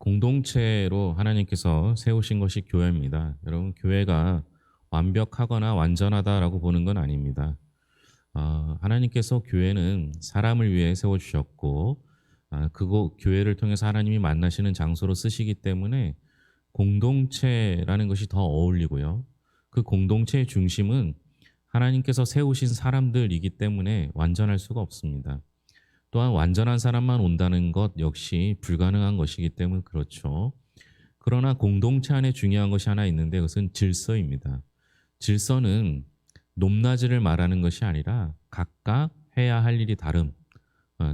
공동체로 하나님께서 세우신 것이 교회입니다. 여러분, 교회가 완벽하거나 완전하다라고 보는 건 아닙니다. 하나님께서 교회는 사람을 위해 세워주셨고, 교회를 통해서 하나님이 만나시는 장소로 쓰시기 때문에 공동체라는 것이 더 어울리고요. 그 공동체의 중심은 하나님께서 세우신 사람들이기 때문에 완전할 수가 없습니다. 또한 완전한 사람만 온다는 것 역시 불가능한 것이기 때문에 그렇죠. 그러나 공동체 안에 중요한 것이 하나 있는데 그것은 질서입니다. 질서는 높낮이를 말하는 것이 아니라 각각 해야 할 일이 다름,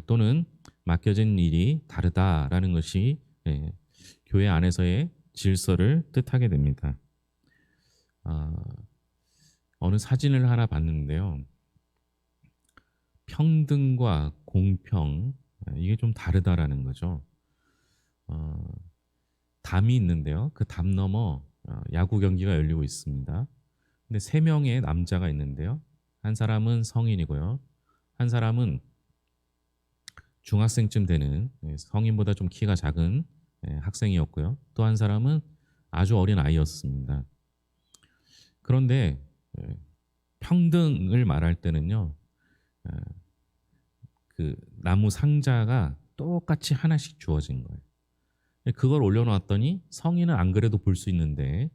또는 맡겨진 일이 다르다라는 것이 교회 안에서의 질서를 뜻하게 됩니다. 아, 어느 사진을 하나 봤는데요. 평등과 공평, 이게 좀 다르다라는 거죠. 어, 담이 있는데요. 그 담 너머 야구 경기가 열리고 있습니다. 근데 세 명의 남자가 있는데요. 한 사람은 성인이고요. 한 사람은 중학생쯤 되는, 성인보다 좀 키가 작은 학생이었고요. 또 한 사람은 아주 어린 아이였습니다. 그런데 평등을 말할 때는요. 그 나무 상자가 똑같이 하나씩 주어진 거예요. 그걸 올려놓았더니 성인은 안 그래도 볼 수 있는데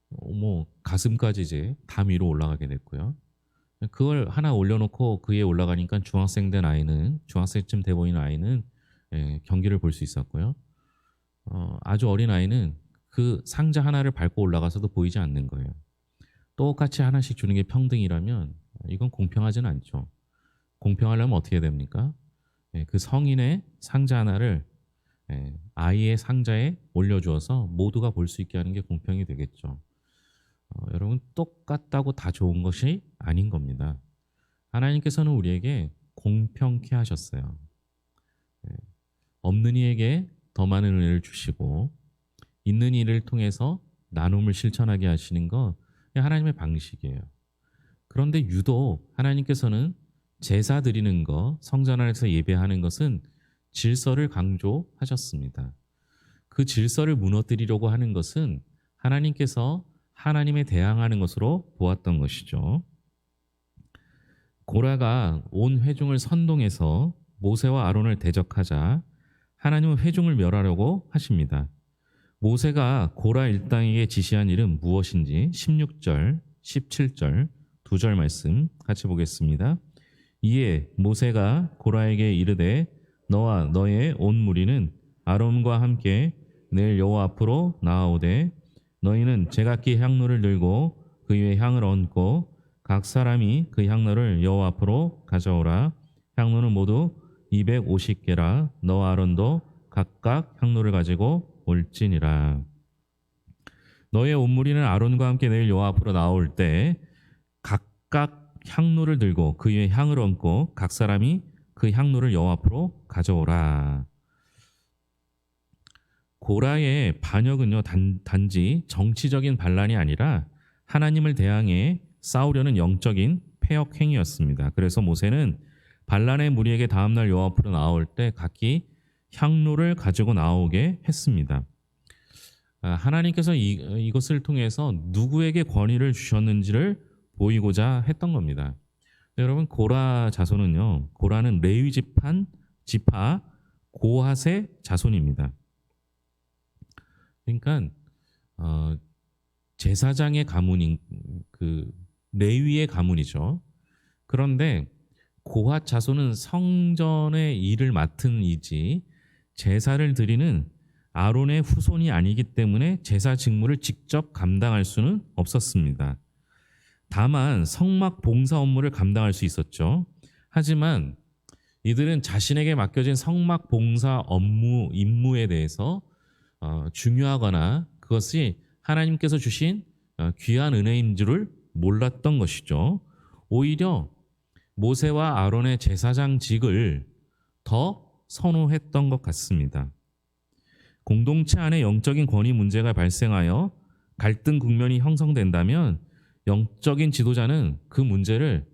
뭐 가슴까지 이제 담 위로 올라가게 됐고요. 그걸 하나 올려놓고 그 위에 올라가니까 중학생쯤 돼 보이는 아이는 경기를 볼 수 있었고요. 아주 어린 아이는 그 상자 하나를 밟고 올라가서도 보이지 않는 거예요. 똑같이 하나씩 주는 게 평등이라면 이건 공평하지는 않죠. 공평하려면 어떻게 됩니까? 그 성인의 상자 하나를 아이의 상자에 올려주어서 모두가 볼 수 있게 하는 게 공평이 되겠죠. 여러분, 똑같다고 다 좋은 것이 아닌 겁니다. 하나님께서는 우리에게 공평케 하셨어요. 없는 이에게 더 많은 은혜를 주시고 있는 이를 통해서 나눔을 실천하게 하시는 거 하나님의 방식이에요. 그런데 유독 하나님께서는 제사 드리는 것, 성전 안에서 예배하는 것은 질서를 강조하셨습니다. 그 질서를 무너뜨리려고 하는 것은 하나님께서 하나님에 대항하는 것으로 보았던 것이죠. 고라가 온 회중을 선동해서 모세와 아론을 대적하자 하나님은 회중을 멸하려고 하십니다. 모세가 고라 일당에게 지시한 일은 무엇인지 16절, 17절 두 절 말씀 같이 보겠습니다. 이에 모세가 고라에게 이르되 너와 너의 온 무리는 아론과 함께 내일 여호와 앞으로 나아오되 너희는 제각기 향로를 들고 그 위에 향을 얹고 각 사람이 그 향로를 여호와 앞으로 가져오라. 향로는 모두 250개라. 너와 아론도 각각 향로를 가지고 올지니라. 너의 온 무리는 아론과 함께 내일 여호와 앞으로 나올 때 각각 향로를 들고 그 위에 향을 얹고 각 사람이 그 향로를 여호와 앞으로 가져오라. 고라의 반역은요, 단지 정치적인 반란이 아니라 하나님을 대항해 싸우려는 영적인 패역 행위였습니다. 그래서 모세는 반란의 무리에게 다음날 여호와 앞으로 나올 때 각기 향로를 가지고 나오게 했습니다. 하나님께서 이것을 통해서 누구에게 권위를 주셨는지를 보이고자 했던 겁니다. 여러분, 고라 자손은요, 고라는 레위 지파 고핫의 자손입니다. 그러니까 제사장의 가문인 그 레위의 가문이죠. 그런데 고핫 자손은 성전의 일을 맡은 이지 제사를 드리는 아론의 후손이 아니기 때문에 제사 직무를 직접 감당할 수는 없었습니다. 다만 성막 봉사 업무를 감당할 수 있었죠. 하지만 이들은 자신에게 맡겨진 성막 봉사 임무에 대해서 중요하거나 그것이 하나님께서 주신 귀한 은혜인 줄을 몰랐던 것이죠. 오히려 모세와 아론의 제사장직을 더 선호했던 것 같습니다. 공동체 안에 영적인 권위 문제가 발생하여 갈등 국면이 형성된다면 영적인 지도자는 그 문제를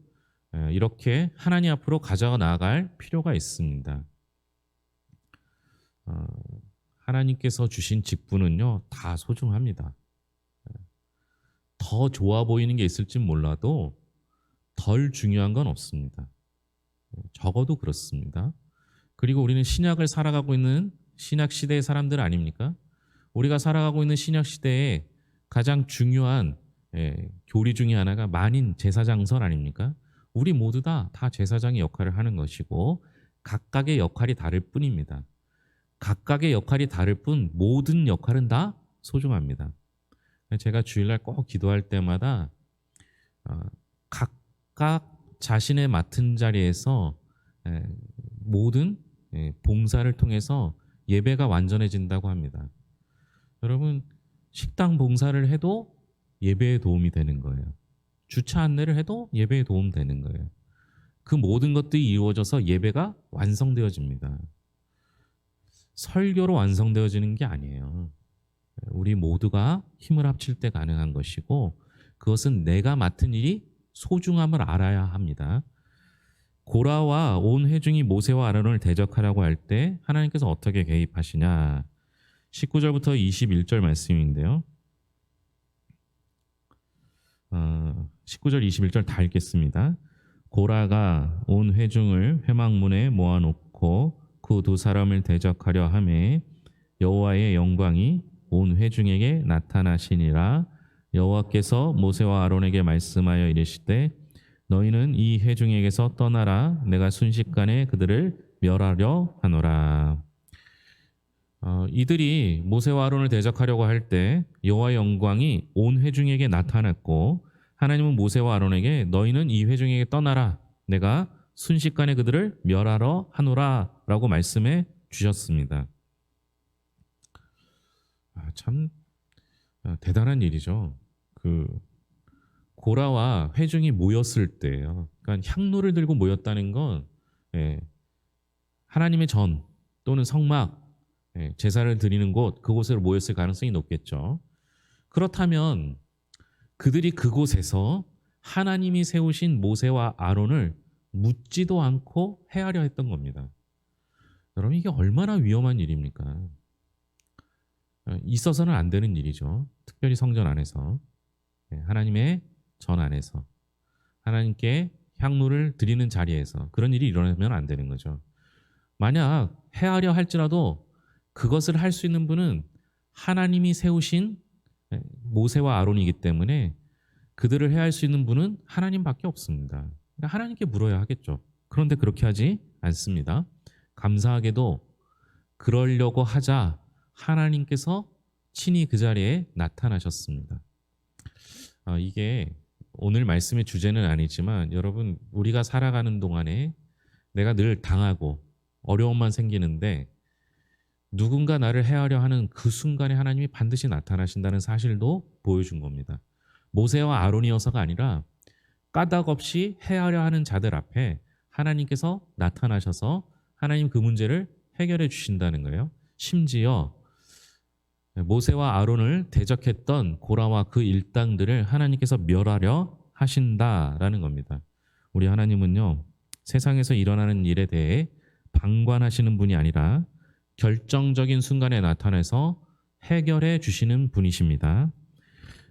이렇게 하나님 앞으로 가져가 나갈 필요가 있습니다. 하나님께서 주신 직분은요, 다 소중합니다. 더 좋아 보이는 게 있을진 몰라도 덜 중요한 건 없습니다. 적어도 그렇습니다. 그리고 우리는 신약을 살아가고 있는 신약 시대의 사람들 아닙니까? 우리가 살아가고 있는 신약 시대에 가장 중요한 교리 중에 하나가 만인 제사장설 아닙니까? 우리 모두 다 제사장의 역할을 하는 것이고 각각의 역할이 다를 뿐입니다. 각각의 역할이 다를 뿐 모든 역할은 다 소중합니다. 제가 주일날 꼭 기도할 때마다 어, 각각 자신의 맡은 자리에서 모든 봉사를 통해서 예배가 완전해진다고 합니다. 여러분, 식당 봉사를 해도 예배에 도움이 되는 거예요. 주차 안내를 해도 예배에 도움 되는 거예요. 그 모든 것들이 이루어져서 예배가 완성되어집니다. 설교로 완성되어지는 게 아니에요. 우리 모두가 힘을 합칠 때 가능한 것이고 그것은 내가 맡은 일이 소중함을 알아야 합니다. 고라와 온 회중이 모세와 아론을 대적하라고 할 때 하나님께서 어떻게 개입하시냐? 19절부터 21절 말씀인데요. 19절 21절 다 읽겠습니다. 고라가 온 회중을 회막문에 모아놓고 그 두 사람을 대적하려 하매 여호와의 영광이 온 회중에게 나타나시니라. 여호와께서 모세와 아론에게 말씀하여 이르시되 너희는 이 회중에게서 떠나라. 내가 순식간에 그들을 멸하려 하노라. 이들이 모세와 아론을 대적하려고 할 때 여호와의 영광이 온 회중에게 나타났고 하나님은 모세와 아론에게 너희는 이 회중에게 떠나라. 내가 순식간에 그들을 멸하러 하노라 라고 말씀해 주셨습니다. 참 대단한 일이죠. 고라와 회중이 모였을 때예요. 그러니까 향로를 들고 모였다는 건 하나님의 전 또는 성막 제사를 드리는 곳 그곳으로 모였을 가능성이 높겠죠. 그렇다면 그들이 그곳에서 하나님이 세우신 모세와 아론을 묻지도 않고 해하려 했던 겁니다. 여러분 이게 얼마나 위험한 일입니까? 있어서는 안 되는 일이죠. 특별히 성전 안에서 하나님의 전 안에서 하나님께 향로를 드리는 자리에서 그런 일이 일어나면 안 되는 거죠. 만약 해하려 할지라도 그것을 할 수 있는 분은 하나님이 세우신 모세와 아론이기 때문에 그들을 해할 수 있는 분은 하나님밖에 없습니다. 그러니까 하나님께 물어야 하겠죠. 그런데 그렇게 하지 않습니다. 감사하게도 그러려고 하자 하나님께서 친히 그 자리에 나타나셨습니다. 이게 오늘 말씀의 주제는 아니지만 여러분 우리가 살아가는 동안에 내가 늘 당하고 어려움만 생기는데 누군가 나를 해하려 하는 그 순간에 하나님이 반드시 나타나신다는 사실도 보여준 겁니다. 모세와 아론이어서가 아니라 까닭 없이 해하려 하는 자들 앞에 하나님께서 나타나셔서 하나님 그 문제를 해결해 주신다는 거예요. 심지어 모세와 아론을 대적했던 고라와 그 일당들을 하나님께서 멸하려 하신다라는 겁니다. 우리 하나님은요, 세상에서 일어나는 일에 대해 방관하시는 분이 아니라 결정적인 순간에 나타나서 해결해 주시는 분이십니다.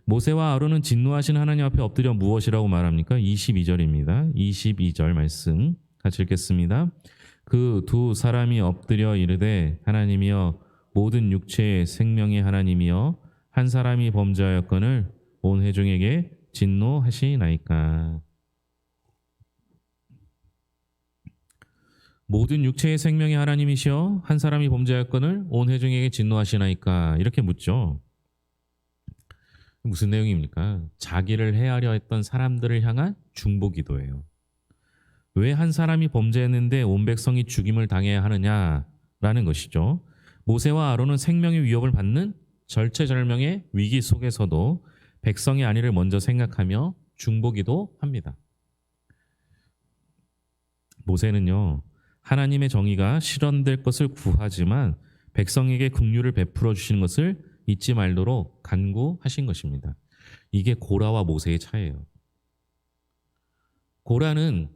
모세와 아론은 진노하신 하나님 앞에 엎드려 무엇이라고 말합니까? 22절입니다. 22절 말씀 같이 읽겠습니다. 그 두 사람이 엎드려 이르되 하나님이여 모든 육체의 생명의 하나님이여 한 사람이 범죄하였거늘 온 회중에게 진노하시나이까. 모든 육체의 생명의 하나님이시여 한 사람이 범죄하였거늘 온 회중에게 진노하시나이까. 이렇게 묻죠. 무슨 내용입니까? 자기를 해하려 했던 사람들을 향한 중보기도예요. 왜 한 사람이 범죄했는데 온 백성이 죽임을 당해야 하느냐라는 것이죠. 모세와 아론은 생명의 위협을 받는 절체절명의 위기 속에서도 백성의 안위를 먼저 생각하며 중보기도합니다. 모세는요, 하나님의 정의가 실현될 것을 구하지만 백성에게 긍휼을 베풀어 주시는 것을 잊지 말도록 간구하신 것입니다. 이게 고라와 모세의 차이예요. 고라는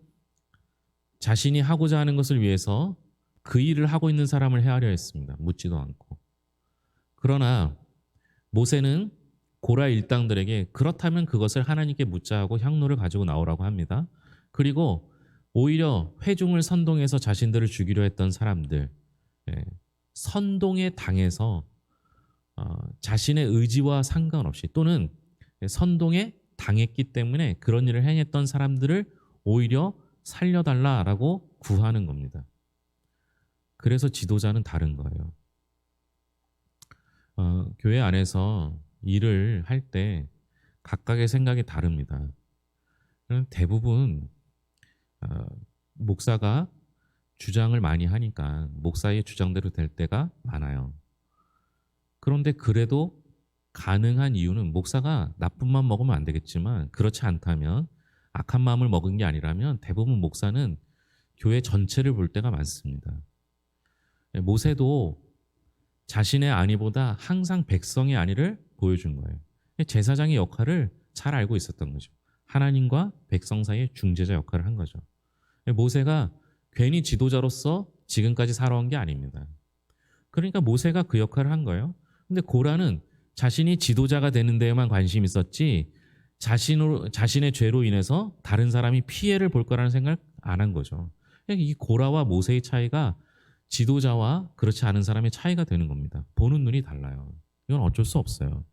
자신이 하고자 하는 것을 위해서 그 일을 하고 있는 사람을 해하려 했습니다. 묻지도 않고. 그러나 모세는 고라 일당들에게 그렇다면 그것을 하나님께 묻자 하고 향로를 가지고 나오라고 합니다. 그리고 오히려 회중을 선동해서 자신들을 죽이려 했던 사람들, 예, 선동에 당해서 자신의 의지와 상관없이 또는 선동에 당했기 때문에 그런 일을 행했던 사람들을 오히려 살려달라라고 구하는 겁니다. 그래서 지도자는 다른 거예요. 교회 안에서 일을 할 때 각각의 생각이 다릅니다. 대부분 목사가 주장을 많이 하니까 목사의 주장대로 될 때가 많아요. 그런데 그래도 가능한 이유는 목사가 나쁜 마음 먹으면 안 되겠지만 그렇지 않다면 악한 마음을 먹은 게 아니라면 대부분 목사는 교회 전체를 볼 때가 많습니다. 모세도 자신의 안위보다 항상 백성의 안위를 보여준 거예요. 제사장의 역할을 잘 알고 있었던 거죠. 하나님과 백성 사이의 중재자 역할을 한 거죠. 모세가 괜히 지도자로서 지금까지 살아온 게 아닙니다. 그러니까 모세가 그 역할을 한 거예요. 근데 고라는 자신이 지도자가 되는 데에만 관심이 있었지 자신의 죄로 인해서 다른 사람이 피해를 볼 거라는 생각을 안 한 거죠. 이 고라와 모세의 차이가 지도자와 그렇지 않은 사람의 차이가 되는 겁니다. 보는 눈이 달라요. 이건 어쩔 수 없어요.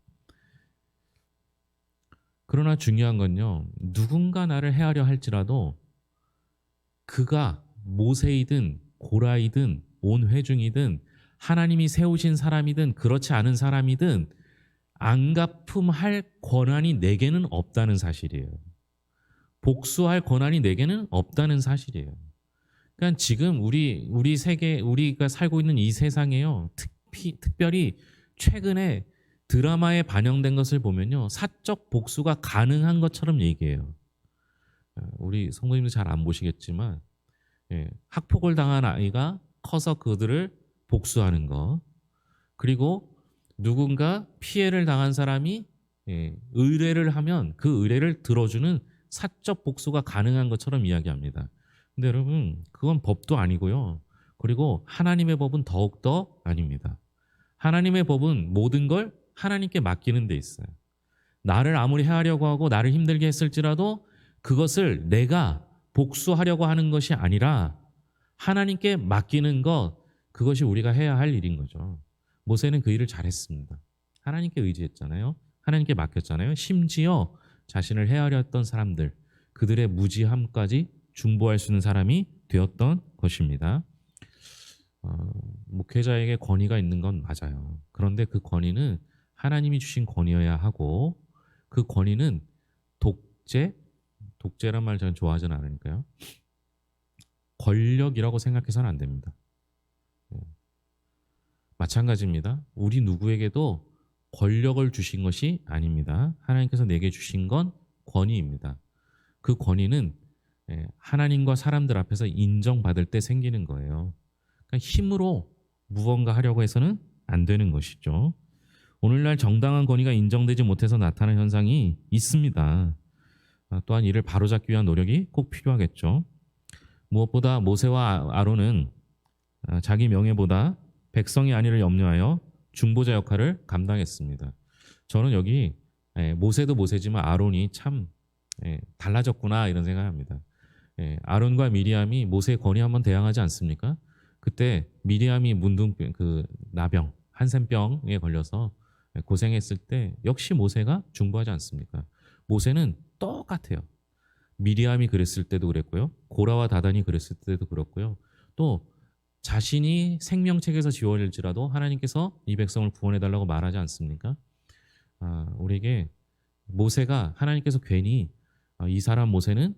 그러나 중요한 건요. 누군가 나를 해하려 할지라도 그가 모세이든 고라이든 온 회중이든 하나님이 세우신 사람이든 그렇지 않은 사람이든 안갚음할 권한이 내게는 없다는 사실이에요. 복수할 권한이 내게는 없다는 사실이에요. 그러니까 지금 우리 세계 우리가 살고 있는 이 세상에요. 특별히 최근에 드라마에 반영된 것을 보면요. 사적 복수가 가능한 것처럼 얘기해요. 우리 성도님들 잘 안 보시겠지만 학폭을 당한 아이가 커서 그들을 복수하는 거. 그리고 누군가 피해를 당한 사람이 의뢰를 하면 그 의뢰를 들어주는 사적 복수가 가능한 것처럼 이야기합니다. 근데 여러분 그건 법도 아니고요. 그리고 하나님의 법은 더욱더 아닙니다. 하나님의 법은 모든 걸 하나님께 맡기는 데 있어요. 나를 아무리 해하려고 하고 나를 힘들게 했을지라도 그것을 내가 복수하려고 하는 것이 아니라 하나님께 맡기는 것, 그것이 우리가 해야 할 일인 거죠. 모세는 그 일을 잘했습니다. 하나님께 의지했잖아요. 하나님께 맡겼잖아요. 심지어 자신을 해하려 했던 사람들, 그들의 무지함까지 중보할 수 있는 사람이 되었던 것입니다. 목회자에게 권위가 있는 건 맞아요. 그런데 그 권위는 하나님이 주신 권위여야 하고 그 권위는 독재란 말 저는 좋아하지는 않으니까요. 권력이라고 생각해서는 안 됩니다. 마찬가지입니다. 우리 누구에게도 권력을 주신 것이 아닙니다. 하나님께서 내게 주신 건 권위입니다. 그 권위는 하나님과 사람들 앞에서 인정받을 때 생기는 거예요. 그러니까 힘으로 무언가 하려고 해서는 안 되는 것이죠. 오늘날 정당한 권위가 인정되지 못해서 나타나는 현상이 있습니다. 또한 이를 바로잡기 위한 노력이 꼭 필요하겠죠. 무엇보다 모세와 아론은 자기 명예보다 백성의 안위를 염려하여 중보자 역할을 감당했습니다. 저는 여기 모세도 모세지만 아론이 참 달라졌구나 이런 생각합니다. 아론과 미리암이 모세의 권위 한번 대항하지 않습니까? 그때 미리암이 나병 한센병에 걸려서 고생했을 때 역시 모세가 중보하지 않습니까? 모세는 똑같아요. 미리암이 그랬을 때도 그랬고요. 고라와 다단이 그랬을 때도 그렇고요. 또 자신이 생명책에서 지워질지라도 하나님께서 이 백성을 구원해달라고 말하지 않습니까? 우리에게 모세가 하나님께서 괜히 이 사람 모세는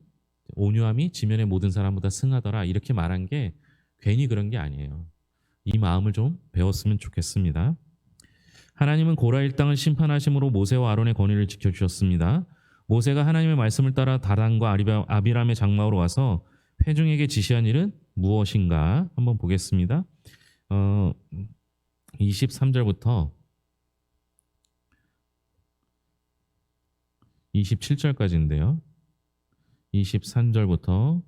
온유함이 지면의 모든 사람보다 승하더라 이렇게 말한 게 괜히 그런 게 아니에요. 이 마음을 좀 배웠으면 좋겠습니다. 하나님은 고라 일당을 심판하심으로 모세와 아론의 권위를 지켜주셨습니다. 모세가 하나님의 말씀을 따라 다단과 아비람의 장막으로 와서 회중에게 지시한 일은 무엇인가 한번 보겠습니다. 23절부터 27절까지인데요. 23절부터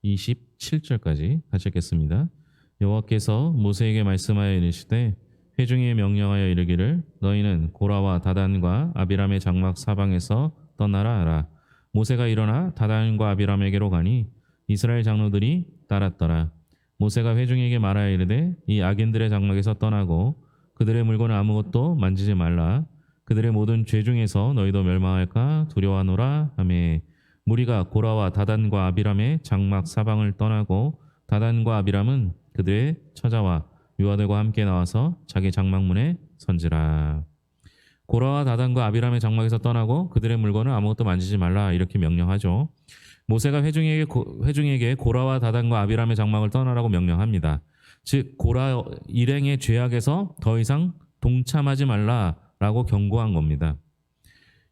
27절까지 같이 읽겠습니다. 여호와께서 모세에게 말씀하여 이르시되 회중에게 명령하여 이르기를 너희는 고라와 다단과 아비람의 장막 사방에서 떠나라 하라. 모세가 일어나 다단과 아비람에게로 가니 이스라엘 장로들이 따랐더라. 모세가 회중에게 말하여 이르되 이 악인들의 장막에서 떠나고 그들의 물건을 아무것도 만지지 말라. 그들의 모든 죄 중에서 너희도 멸망할까 두려워하노라 하매 무리가 고라와 다단과 아비람의 장막 사방을 떠나고 다단과 아비람은 그들의 처자와 유아들과 함께 나와서 자기 장막문에 선지라. 고라와 다단과 아비람의 장막에서 떠나고 그들의 물건을 아무것도 만지지 말라 이렇게 명령하죠. 모세가 회중에게 고라와 다단과 아비람의 장막을 떠나라고 명령합니다. 즉 고라 일행의 죄악에서 더 이상 동참하지 말라라고 경고한 겁니다.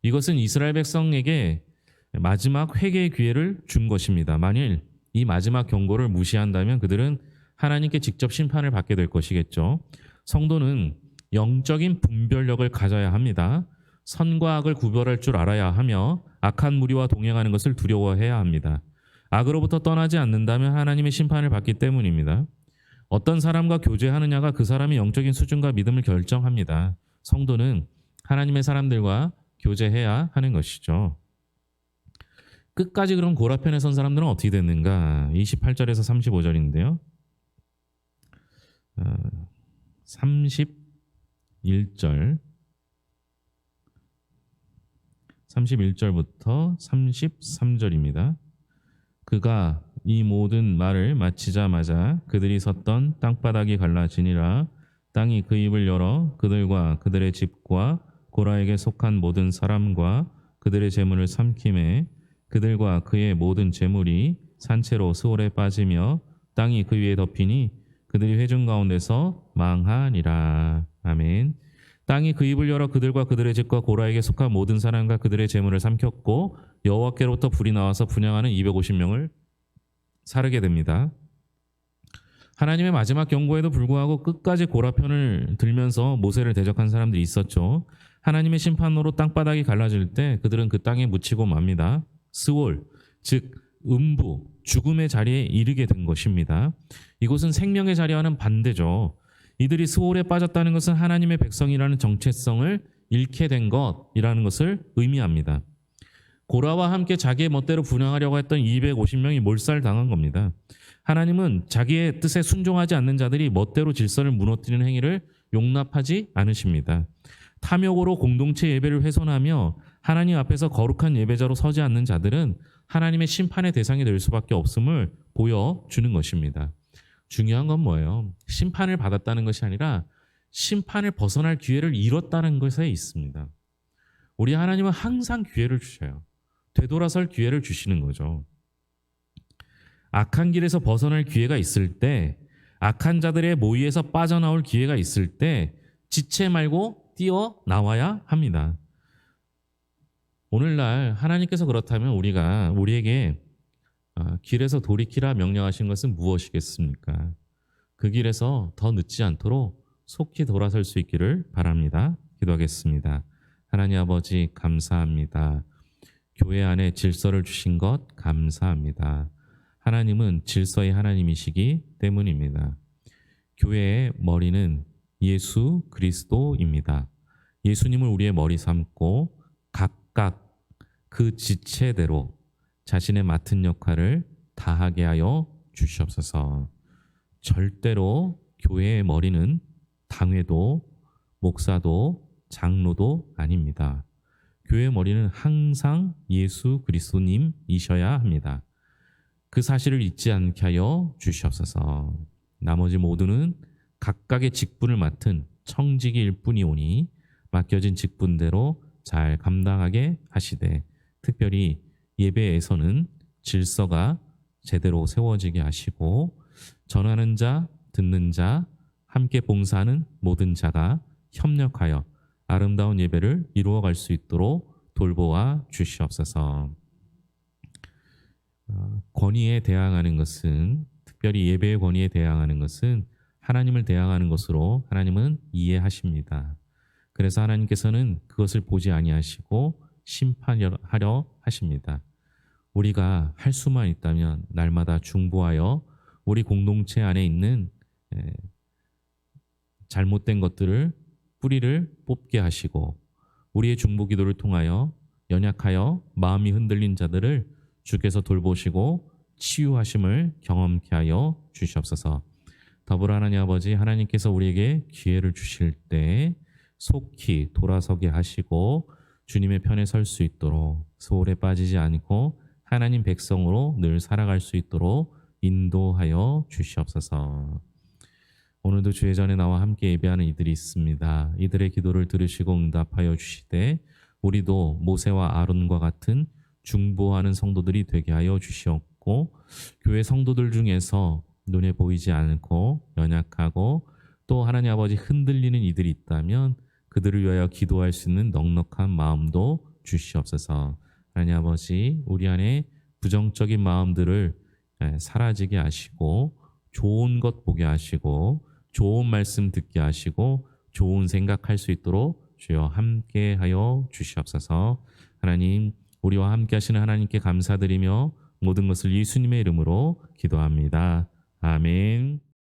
이것은 이스라엘 백성에게 마지막 회개의 기회를 준 것입니다. 만일 이 마지막 경고를 무시한다면 그들은 하나님께 직접 심판을 받게 될 것이겠죠. 성도는 영적인 분별력을 가져야 합니다. 선과 악을 구별할 줄 알아야 하며 악한 무리와 동행하는 것을 두려워해야 합니다. 악으로부터 떠나지 않는다면 하나님의 심판을 받기 때문입니다. 어떤 사람과 교제하느냐가 그 사람의 영적인 수준과 믿음을 결정합니다. 성도는 하나님의 사람들과 교제해야 하는 것이죠. 끝까지 그럼 고라편에 선 사람들은 어떻게 됐는가? 28절에서 35절인데요. 31절 31절부터 33절입니다. 그가 이 모든 말을 마치자마자 그들이 섰던 땅바닥이 갈라지니라. 땅이 그 입을 열어 그들과 그들의 집과 고라에게 속한 모든 사람과 그들의 재물을 삼키매 그들과 그의 모든 재물이 산채로 수월에 빠지며 땅이 그 위에 덮이니 그들이 회중 가운데서 망하니라. 아멘. 땅이 그 입을 열어 그들과 그들의 집과 고라에게 속한 모든 사람과 그들의 재물을 삼켰고 여호와께로부터 불이 나와서 분향하는 250명을 사르게 됩니다. 하나님의 마지막 경고에도 불구하고 끝까지 고라편을 들면서 모세를 대적한 사람들이 있었죠. 하나님의 심판으로 땅바닥이 갈라질 때 그들은 그 땅에 묻히고 맙니다. 스올, 즉 음부, 죽음의 자리에 이르게 된 것입니다. 이곳은 생명의 자리와는 반대죠. 이들이 스올에 빠졌다는 것은 하나님의 백성이라는 정체성을 잃게 된 것이라는 것을 의미합니다. 고라와 함께 자기의 멋대로 분향하려고 했던 250명이 몰살당한 겁니다. 하나님은 자기의 뜻에 순종하지 않는 자들이 멋대로 질서를 무너뜨리는 행위를 용납하지 않으십니다. 탐욕으로 공동체 예배를 훼손하며 하나님 앞에서 거룩한 예배자로 서지 않는 자들은 하나님의 심판의 대상이 될 수밖에 없음을 보여주는 것입니다. 중요한 건 뭐예요? 심판을 받았다는 것이 아니라 심판을 벗어날 기회를 잃었다는 것에 있습니다. 우리 하나님은 항상 기회를 주셔요. 되돌아설 기회를 주시는 거죠. 악한 길에서 벗어날 기회가 있을 때, 악한 자들의 모의에서 빠져나올 기회가 있을 때 지체 말고 뛰어나와야 합니다. 오늘날 하나님께서 그렇다면 우리에게 길에서 돌이키라 명령하신 것은 무엇이겠습니까? 그 길에서 더 늦지 않도록 속히 돌아설 수 있기를 바랍니다. 기도하겠습니다. 하나님 아버지 감사합니다. 교회 안에 질서를 주신 것 감사합니다. 하나님은 질서의 하나님이시기 때문입니다. 교회의 머리는 예수 그리스도입니다. 예수님을 우리의 머리 삼고 각각 그 지체대로 자신의 맡은 역할을 다하게 하여 주시옵소서. 절대로 교회의 머리는 당회도 목사도 장로도 아닙니다. 교회의 머리는 항상 예수 그리스도님이셔야 합니다. 그 사실을 잊지 않게 하여 주시옵소서. 나머지 모두는 각각의 직분을 맡은 청지기일 뿐이오니 맡겨진 직분대로 잘 감당하게 하시되 특별히 예배에서는 질서가 제대로 세워지게 하시고 전하는 자, 듣는 자, 함께 봉사하는 모든 자가 협력하여 아름다운 예배를 이루어갈 수 있도록 돌보아 주시옵소서. 권위에 대항하는 것은 특별히 예배의 권위에 대항하는 것은 하나님을 대항하는 것으로 하나님은 이해하십니다. 그래서 하나님께서는 그것을 보지 아니하시고 심판하려 하십니다. 우리가 할 수만 있다면 날마다 중보하여 우리 공동체 안에 있는 잘못된 것들을 뿌리를 뽑게 하시고 우리의 중보기도를 통하여 연약하여 마음이 흔들린 자들을 주께서 돌보시고 치유하심을 경험케 하여 주시옵소서. 더불어 하나님 아버지, 하나님께서 우리에게 기회를 주실 때 속히 돌아서게 하시고 주님의 편에 설 수 있도록 소홀에 빠지지 않고 하나님 백성으로 늘 살아갈 수 있도록 인도하여 주시옵소서. 오늘도 주의 전에 나와 함께 예배하는 이들이 있습니다. 이들의 기도를 들으시고 응답하여 주시되 우리도 모세와 아론과 같은 중보하는 성도들이 되게 하여 주시옵고 교회 성도들 중에서 눈에 보이지 않고 연약하고 또 하나님 아버지 흔들리는 이들이 있다면 그들을 위하여 기도할 수 있는 넉넉한 마음도 주시옵소서. 하나님 아버지, 우리 안에 부정적인 마음들을 사라지게 하시고 좋은 것 보게 하시고 좋은 말씀 듣게 하시고 좋은 생각할 수 있도록 주여 함께하여 주시옵소서. 하나님, 우리와 함께 하시는 하나님께 감사드리며 모든 것을 예수님의 이름으로 기도합니다. 아멘.